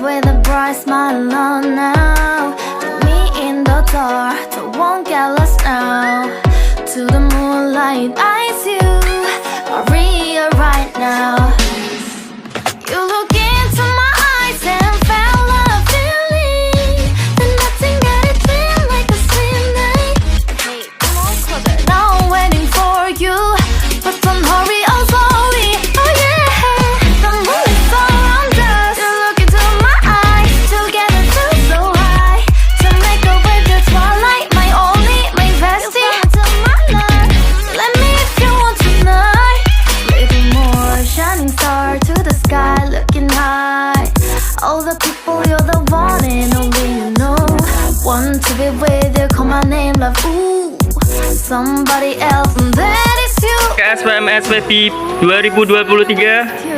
with a bright smile on now. Put me in the dark, so won't get lost now. To the moonlight, eyes you, Maria right now. You look into my eyes and felt a feeling that nothing got it feel like a sweet night. Hey, come on, closer. Now I'm waiting for you, but don't hurry, oh slowly. Oh yeah, the moon is around us. You look into my eyes, together feel so high. To make a way the twilight, my only, my bestie. You fell into my life. Let me if you want tonight. Little more shining star to the sky, looking high. All the people, you're the one and only you know. Want to be with you, call my name, love. Ooh, somebody else, and that is you. KSPM FEBI 2023